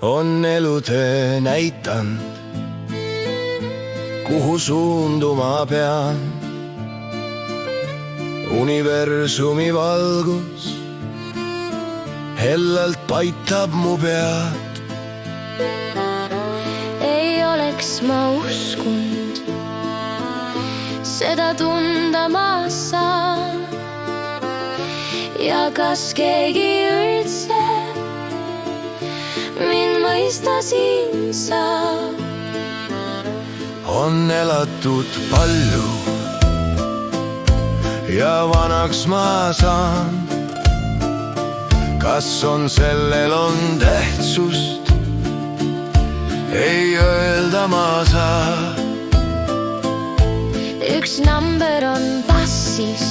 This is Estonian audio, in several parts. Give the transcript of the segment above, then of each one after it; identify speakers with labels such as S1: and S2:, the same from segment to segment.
S1: on elutöö näitanud, kuhu suunduma pean. Universumi valgus hellalt paitab mu pead.
S2: Ei oleks ma uskunud, seda tunda ma saan. Ja kas keegi üldse mind mõista siin saab?
S1: On elatud palju ja vanaks ma saan. Kas on sellel on tähtsust, ei öelda ma saa.
S2: Üks number on passis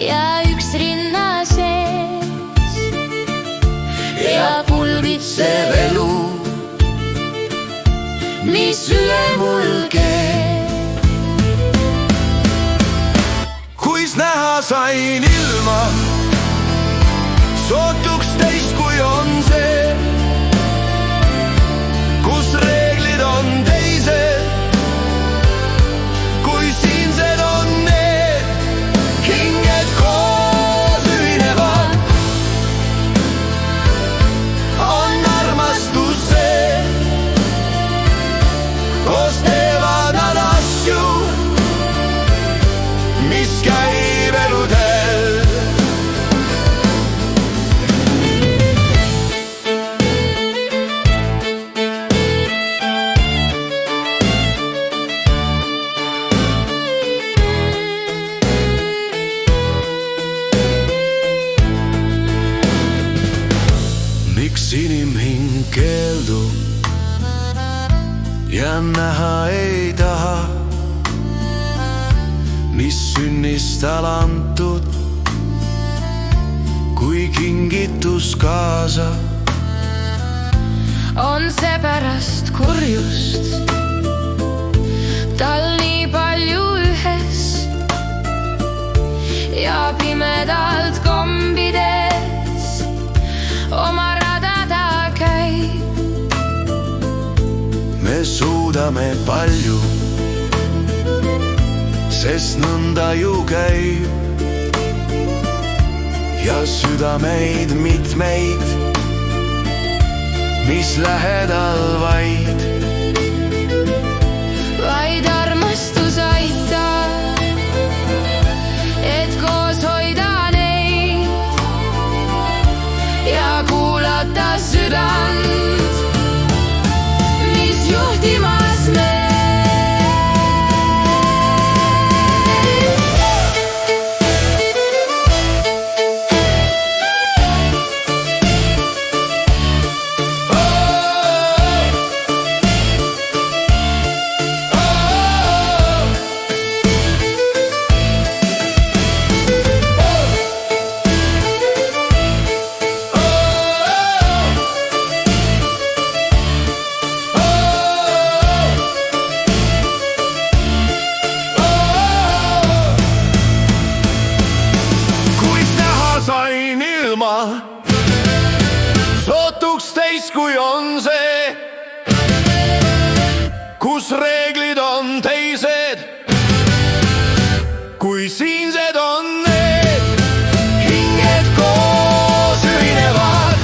S2: ja üks rinna sees
S1: ja pulbitsev elu, mis üle mul keeb. Kuis näha sain ilma, sootuks teist kui on see, kus reeglid on teised, kui siinsed on need. Hinged koos ühinevad, on armastus see, koos teevad nad asju, mis käib eludel. Miks inimhing keeldub ja näha ei taha, mis sünnist tal antud kui kingitus kaasa.
S2: On seepärast kurjust tal nii palju ühes ja pimedalt kombides oma rada ta käib.
S1: Me suudame palju, sest nõnda ju käib, ja südameid mitmeid, mis lähedal vaid.
S2: Vaid armastus aitab, et koos hoida neid ja kuulata südant, mis juhtimas meid.
S1: Sain ilma, sootuks teist kui on see, kus reeglid on teised, kui siinsed on need. Hinged koos ühinevad,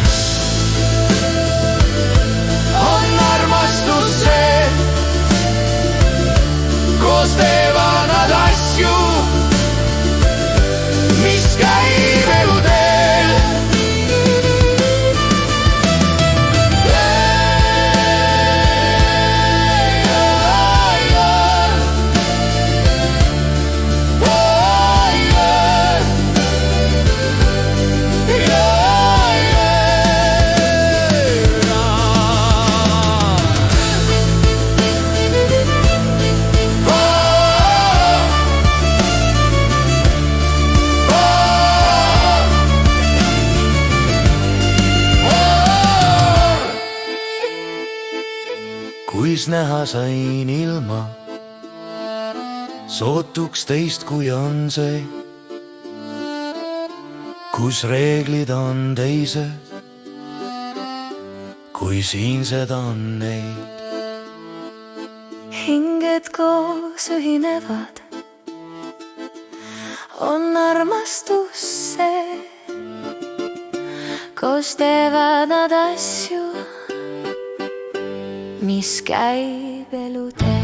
S1: on armastus see, koos teevad nad asju, mis käib eludel. Kuis näha sain ilma, sootuks teist kui on see, kus reeglid on teised, kui siinsed on neid.
S2: hinged koos ühinevad, on armastus see, koos teevad nad asju, mis käib elutee.